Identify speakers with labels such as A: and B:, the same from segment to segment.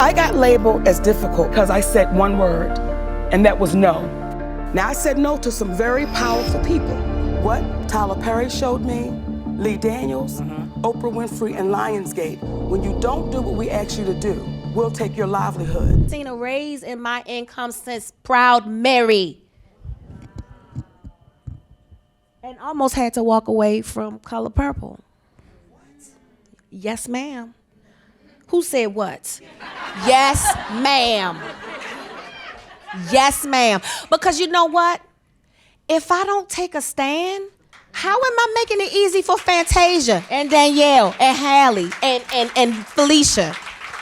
A: I got labeled as difficult because I said one word, and that was no. Now, I said no to some very powerful people. What Tyler Perry showed me, Lee Daniels, Oprah Winfrey, and Lionsgate. When you don't do what we ask you to do, we'll take your livelihood.
B: Seen a raise in my income since Proud Mary. And almost had to walk away from Color Purple. Yes, ma'am. Who said what? Yes, ma'am. Yes, ma'am. Because you know what? If I don't take a stand, how am I making it easy for Fantasia and Danielle and Hallie and Felicia?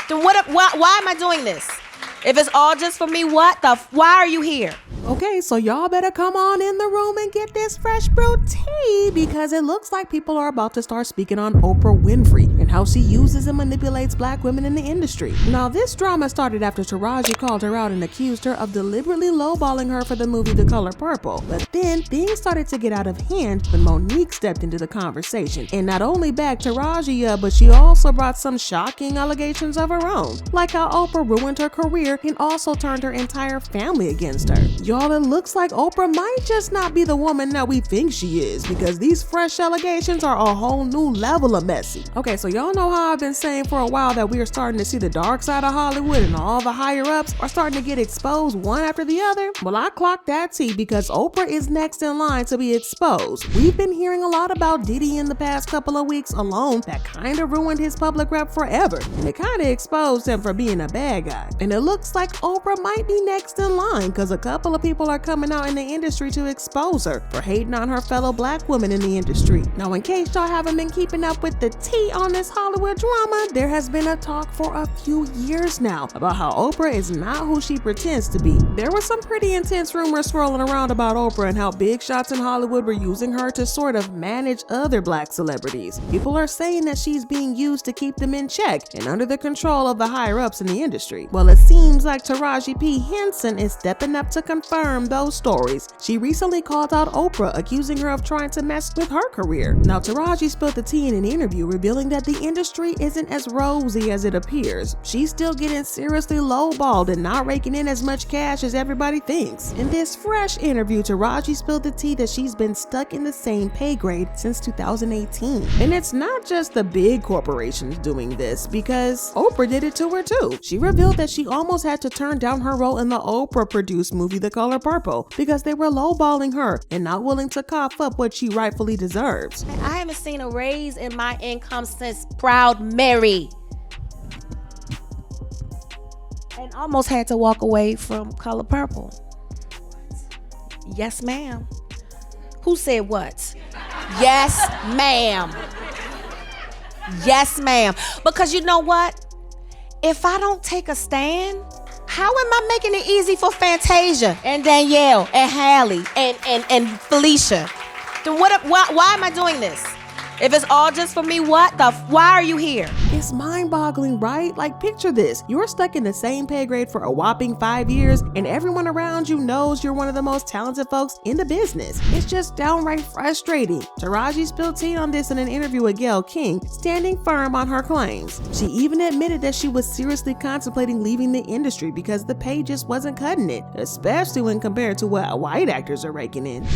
B: Then why am I doing this? If it's all just for me, why are you here?
C: Okay, so y'all better come on in the room and get this fresh brewed tea, because it looks like people are about to start speaking on Oprah Winfrey and how she uses and manipulates black women in the industry. Now, this drama started after Taraji called her out and accused her of deliberately lowballing her for the movie The Color Purple. But then things started to get out of hand when Monique stepped into the conversation and not only backed Taraji up, but she also brought some shocking allegations of her own, like how Oprah ruined her career and also turned her entire family against her. Y'all, it looks like Oprah might just not be the woman that we think she is, because these fresh allegations are a whole new level of messy. Okay, so y'all know how I've been saying for a while that we are starting to see the dark side of Hollywood and all the higher ups are starting to get exposed one after the other? Well, I clocked that tea, because Oprah is next in line to be exposed. We've been hearing a lot about Diddy in the past couple of weeks alone that kind of ruined his public rep forever, and it kind of exposed him for being a bad guy. And it looks like Oprah might be next in line, because a couple of people are coming out in the industry to expose her for hating on her fellow black women in the industry. Now, in case y'all haven't been keeping up with the tea on this Hollywood drama, there has been a talk for a few years now about how Oprah is not who she pretends to be. There were some pretty intense rumors swirling around about Oprah and how big shots in Hollywood were using her to sort of manage other black celebrities. People are saying that she's being used to keep them in check and under the control of the higher ups in the industry. Well, it seems like Taraji P. Henson is stepping up to confirm those stories. She recently called out Oprah, accusing her of trying to mess with her career. Now, Taraji spilled the tea in an interview, revealing that the industry isn't as rosy as it appears. She's still getting seriously lowballed and not raking in as much cash as everybody thinks. In this fresh interview, Taraji spilled the tea that she's been stuck in the same pay grade since 2018. And it's not just the big corporations doing this, because Oprah did it to her too. She revealed that she almost had to turn down her role in the Oprah-produced movie The Color Purple because they were lowballing her and not willing to cough up what she rightfully deserves.
B: I haven't seen a raise in my income since Proud Mary. And almost had to walk away from Color Purple. Yes, ma'am. Who said what? Yes, ma'am. Yes, ma'am. Because you know what? If I don't take a stand, how am I making it easy for Fantasia and Danielle and Hallie and Felicia? Then why am I doing this? If it's all just for me, why are you here?
C: It's mind-boggling, right? Like, picture this. You're stuck in the same pay grade for a whopping 5 years, and everyone around you knows you're one of the most talented folks in the business. It's just downright frustrating. Taraji spilled tea on this in an interview with Gayle King, standing firm on her claims. She even admitted that she was seriously contemplating leaving the industry because the pay just wasn't cutting it, especially when compared to what white actors are raking in.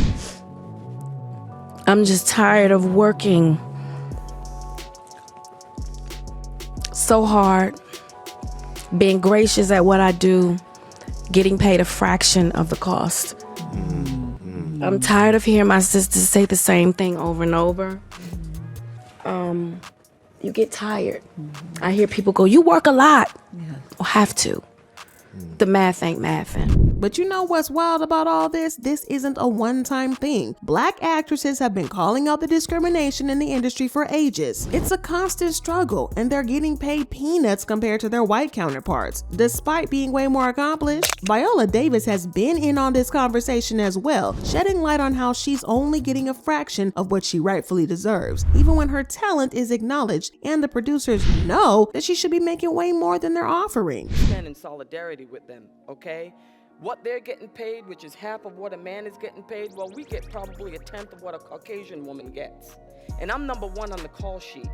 B: I'm just tired of working so hard, being gracious at what I do, getting paid a fraction of the cost. I'm tired of hearing my sisters say the same thing over and over. You get tired. I hear people go, "You work a lot." Yeah. I'll have to. The math ain't mathin'.
C: But you know what's wild about all this? This isn't a one-time thing. Black actresses have been calling out the discrimination in the industry for ages. It's a constant struggle, and they're getting paid peanuts compared to their white counterparts, despite being way more accomplished. Viola Davis has been in on this conversation as well, shedding light on how she's only getting a fraction of what she rightfully deserves, even when her talent is acknowledged and the producers know that she should be making way more than they're offering.
D: Stand in solidarity with them, okay? What they're getting paid, which is half of what a man is getting paid, well, we get probably a tenth of what a Caucasian woman gets. And I'm number one on the call sheet.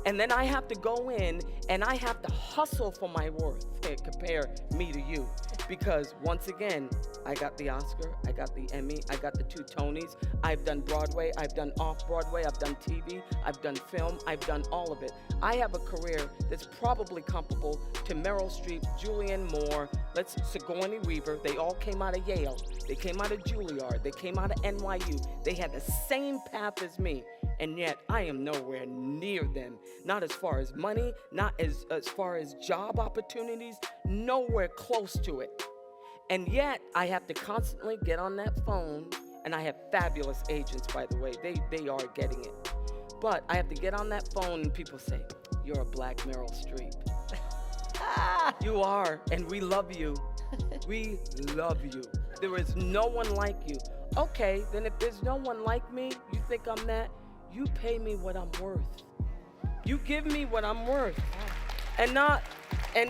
D: And then I have to go in and I have to hustle for my worth and compare me to you. Because once again, I got the Oscar, I got the Emmy, I got the 2 Tonys. I've done Broadway, I've done off-Broadway, I've done TV, I've done film, I've done all of it. I have a career that's probably comparable to Meryl Streep, Julianne Moore, Sigourney Weaver. They all came out of Yale. They came out of Juilliard. They came out of NYU. They had the same path as me. And yet I am nowhere near them. Not as far as money, not as far as job opportunities, nowhere close to it. And yet I have to constantly get on that phone, and I have fabulous agents, by the way. They are getting it. But I have to get on that phone and people say, "You're a black Meryl Streep." You are, and we love you. We love you. There is no one like you. Okay, then if there's no one like me, you think I'm that? You pay me what I'm worth. You give me what I'm worth. And not, and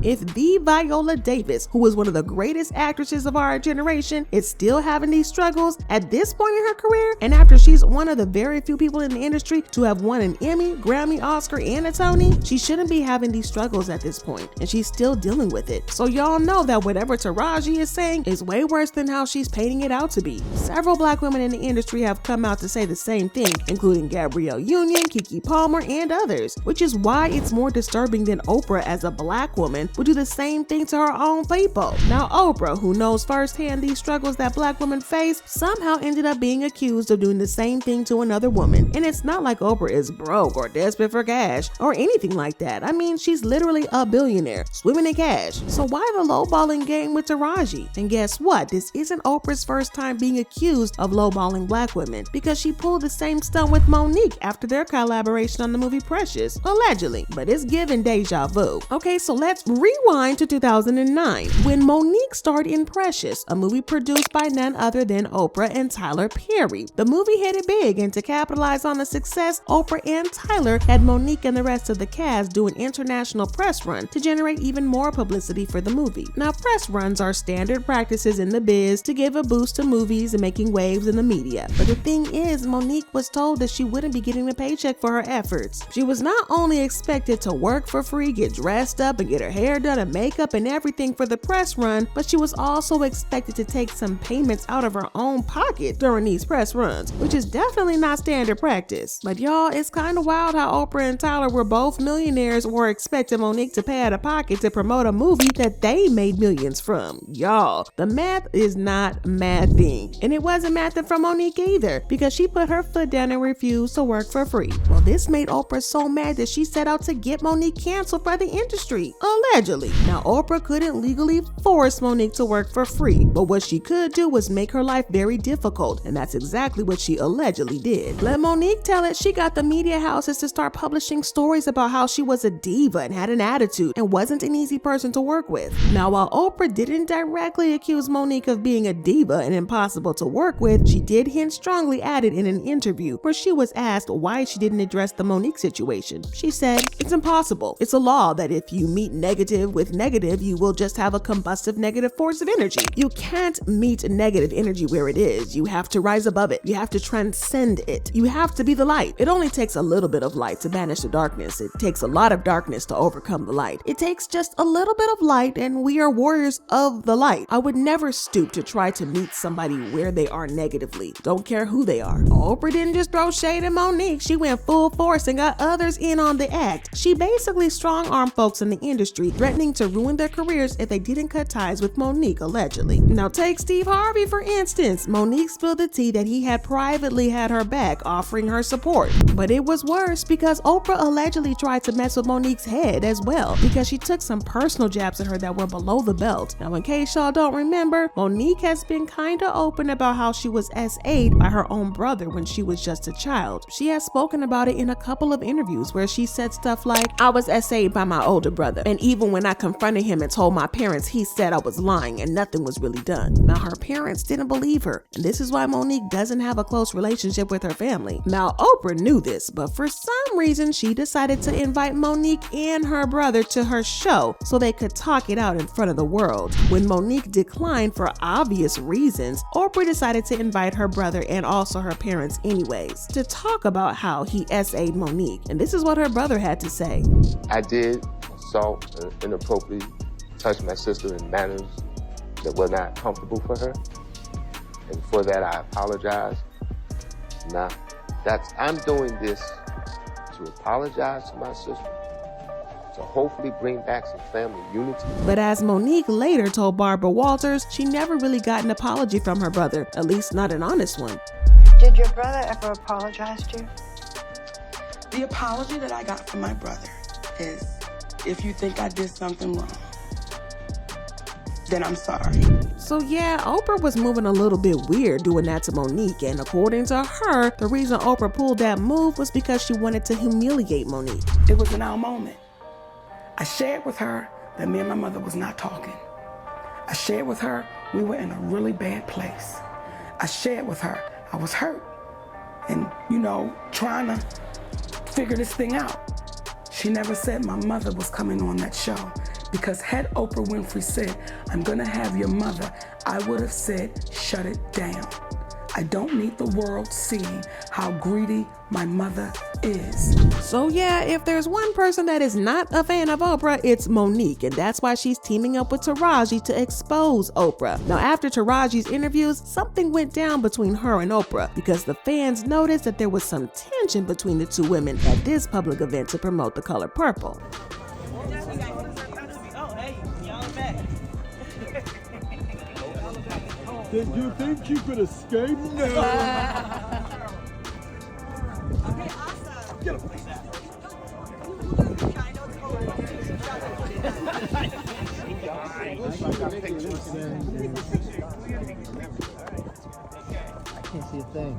C: If the Viola Davis, who was one of the greatest actresses of our generation, is still having these struggles at this point in her career, and after she's one of the very few people in the industry to have won an Emmy, Grammy, Oscar, and a Tony, she shouldn't be having these struggles at this point, and she's still dealing with it. So y'all know that whatever Taraji is saying is way worse than how she's painting it out to be. Several black women in the industry have come out to say the same thing, including Gabrielle Union, Keke Palmer, and others, which is why it's more disturbing than Oprah as a black woman would do the same thing to her own people. Now Oprah, who knows firsthand these struggles that black women face, somehow ended up being accused of doing the same thing to another woman. And it's not like Oprah is broke or desperate for cash or anything like that. I mean, she's literally a billionaire, swimming in cash. So why the lowballing game with Taraji? And guess what? This isn't Oprah's first time being accused of lowballing black women, because she pulled the same stunt with Monique after their collaboration on the movie Precious, allegedly. But it's given deja vu. Okay, so let's rewind to 2009 when Monique starred in Precious, a movie produced by none other than Oprah and Tyler Perry. The movie hit it big, and to capitalize on the success, Oprah and Tyler had Monique and the rest of the cast do an international press run to generate even more publicity for the movie. Now, press runs are standard practices in the biz to give a boost to movies and making waves in the media. But the thing is, Monique was told that she wouldn't be getting a paycheck for her efforts. She was not only expected to work for free, get dressed up, and get her hair done and makeup and everything for the press run, but she was also expected to take some payments out of her own pocket during these press runs, which is definitely not standard practice. But y'all, it's kind of wild how Oprah and Tyler were both millionaires were expecting Monique to pay out of pocket to promote a movie that they made millions from. Y'all, the math is not mathing. And it wasn't mathing from Monique either, because she put her foot down and refused to work for free. Well, this made Oprah so mad that she set out to get Monique canceled by the industry, allegedly. Now, Oprah couldn't legally force Monique to work for free, but what she could do was make her life very difficult, and that's exactly what she allegedly did. Let Monique tell it, she got the media houses to start publishing stories about how she was a diva and had an attitude and wasn't an easy person to work with. Now, while Oprah didn't directly accuse Monique of being a diva and impossible to work with, she did hint strongly at it in an interview where she was asked why she didn't address the Monique situation. She said, "It's impossible. It's a law that if you meet negative with negative, you will just have a combustive negative force of energy. You can't meet negative energy where it is. You have to rise above it. You have to transcend it. You have to be the light. It only takes a little bit of light to banish the darkness. It takes a lot of darkness to overcome the light. It takes just a little bit of light, and we are warriors of the light. I would never stoop to try to meet somebody where they are negatively. Don't care who they are." Oprah didn't just throw shade at Monique. She went full force and got others in on the act. She basically strong-armed folks in the industry, threatening to ruin their careers if they didn't cut ties with Monique, allegedly. Now take Steve Harvey, for instance. Monique spilled the tea that he had privately had her back, offering her support. But it was worse because Oprah allegedly tried to mess with Monique's head as well, because she took some personal jabs at her that were below the belt. Now, in case y'all don't remember, Monique has been kinda open about how she was SA'd by her own brother when she was just a child. She has spoken about it in a couple of interviews where she said stuff like, "I was SA'd by my older brother. brother. And even when I confronted him and told my parents, he said I was lying and nothing was really done. Now, her parents didn't believe her, and this is why Mo'Nique doesn't have a close relationship with her family. Now, Oprah knew this, but for some reason, she decided to invite Mo'Nique and her brother to her show so they could talk it out in front of the world. When Mo'Nique declined for obvious reasons, Oprah decided to invite her brother and also her parents anyways to talk about how he SA'd Mo'Nique, and this is what her brother had to say.
E: I did assault and inappropriately touch my sister in manners that were not comfortable for her, and for that I apologize. Now, I'm doing this to apologize to my sister, to hopefully bring back some family unity.
C: But as Mo'Nique later told Barbara Walters, she never really got an apology from her brother, at least not an honest one.
F: Did your brother ever apologize to you?
A: The apology that I got from my brother is, if you think I did something wrong, then I'm sorry.
C: So yeah, Oprah was moving a little bit weird doing that to Mo'Nique, and according to her, the reason Oprah pulled that move was because she wanted to humiliate Mo'Nique.
A: It was in our moment. I shared with her that me and my mother was not talking. I shared with her we were in a really bad place. I shared with her I was hurt and, trying to figure this thing out. She never said my mother was coming on that show, because had Oprah Winfrey said, I'm gonna have your mother, I would have said, shut it down. I don't need the world seeing how greedy my mother is.
C: So yeah, if there's one person that is not a fan of Oprah, it's Mo'Nique, and that's why she's teaming up with Taraji to expose Oprah. Now, after Taraji's interviews, something went down between her and Oprah, because the fans noticed that there was some tension between the two women at this public event to promote the color purple.
G: Did you think you could escape? No.
H: Okay, awesome.
G: Get him.
H: I can't see a thing.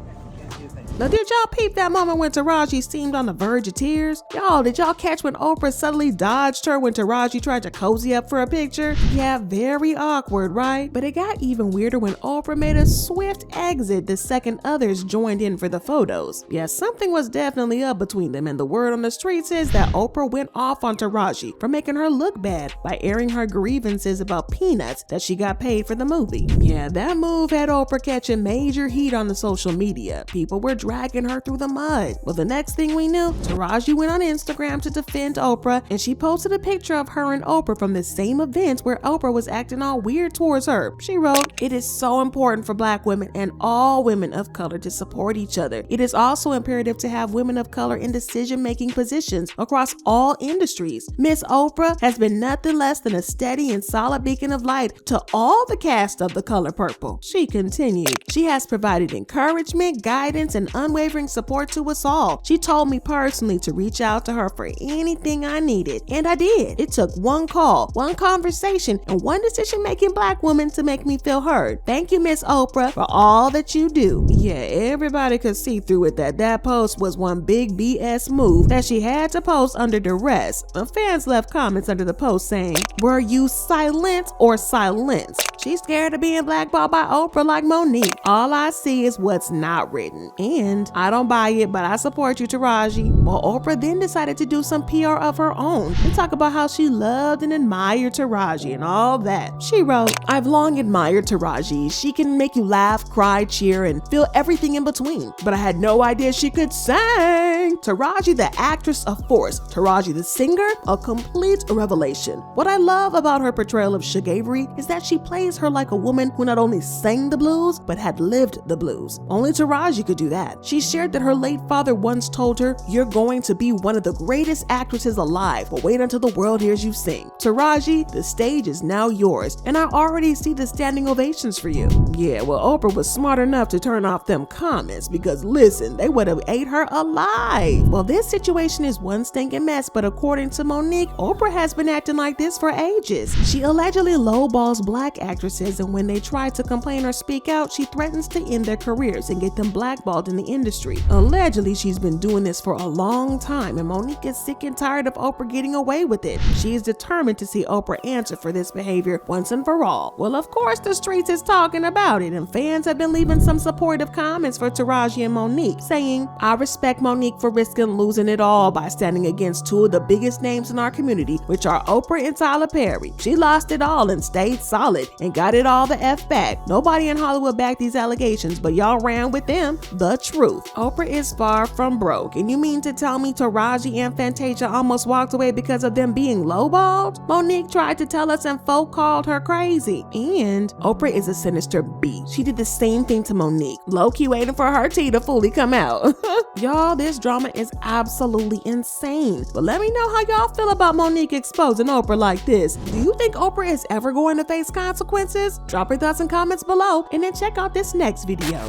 C: Now, did y'all peep that moment when Taraji seemed on the verge of tears? Y'all, did y'all catch when Oprah suddenly dodged her when Taraji tried to cozy up for a picture? Yeah, very awkward, right? But it got even weirder when Oprah made a swift exit the second others joined in for the photos. Yeah, something was definitely up between them, and the word on the streets is that Oprah went off on Taraji for making her look bad by airing her grievances about peanuts that she got paid for the movie. Yeah, that move had Oprah catching major heat on the social media. People were dragging her through the mud. Well, the next thing we knew, Taraji went on Instagram to defend Oprah, and she posted a picture of her and Oprah from the same event where Oprah was acting all weird towards her. She wrote, "It is so important for Black women and all women of color to support each other. It is also imperative to have women of color in decision-making positions across all industries. Miss Oprah has been nothing less than a steady and solid beacon of light to all the cast of The Color Purple." She continued, "She has provided encouragement, guidance, and unwavering support to us all. She told me personally to reach out to her for anything I needed, and I did. It took one call, one conversation, and one decision-making Black woman to make me feel heard. Thank you, Miss Oprah, for all that you do." Yeah, everybody could see through it that post was one big BS move that she had to post under duress. The fans left comments under the post saying, "Were you silent or silenced? She's scared of being blackballed by Oprah like Mo'Nique. All I see is what's not written. And I don't buy it, but I support you, Taraji." Well, Oprah then decided to do some PR of her own and talk about how she loved and admired Taraji and all that. She wrote, "I've long admired Taraji. She can make you laugh, cry, cheer, and feel everything in between. But I had no idea she could sing. Taraji, the actress, a force. Taraji, the singer, a complete revelation. What I love about her portrayal of Suge Avery is that she plays her like a woman who not only sang the blues, but had lived the blues. Only Taraji could do that. She shared that her late father once told her, 'You're going to be one of the greatest actresses alive, but wait until the world hears you sing. Taraji, the stage is now yours, and I already see the standing ovations for you.'" Yeah, well, Oprah was smart enough to turn off them comments because, listen, they would have ate her alive. Well, this situation is one stinking mess, but according to Mo'Nique, Oprah has been acting like this for ages. She allegedly lowballs Black actresses, and when they try to complain or speak out, she threatens to end their careers and get them blackballed in the the industry. Allegedly, she's been doing this for a long time, and Mo'Nique is sick and tired of Oprah getting away with it. She is determined to see Oprah answer for this behavior once and for all. Well, of course, the streets is talking about it, and fans have been leaving some supportive comments for Taraji and Mo'Nique, saying, "I respect Mo'Nique for risking losing it all by standing against two of the biggest names in our community, which are Oprah and Tyler Perry. She lost it all and stayed solid and got it all the F back. Nobody in Hollywood backed these allegations, but y'all ran with them. The truth. Oprah is far from broke. And you mean to tell me Taraji and Fantasia almost walked away because of them being lowballed? Mo'Nique tried to tell us and folk called her crazy. And Oprah is a sinister beast. She did the same thing to Mo'Nique. Low-key waiting for her tea to fully come out." Y'all, this drama is absolutely insane. But let me know how y'all feel about Mo'Nique exposing Oprah like this. Do you think Oprah is ever going to face consequences? Drop your thoughts and comments below, and then check out this next video.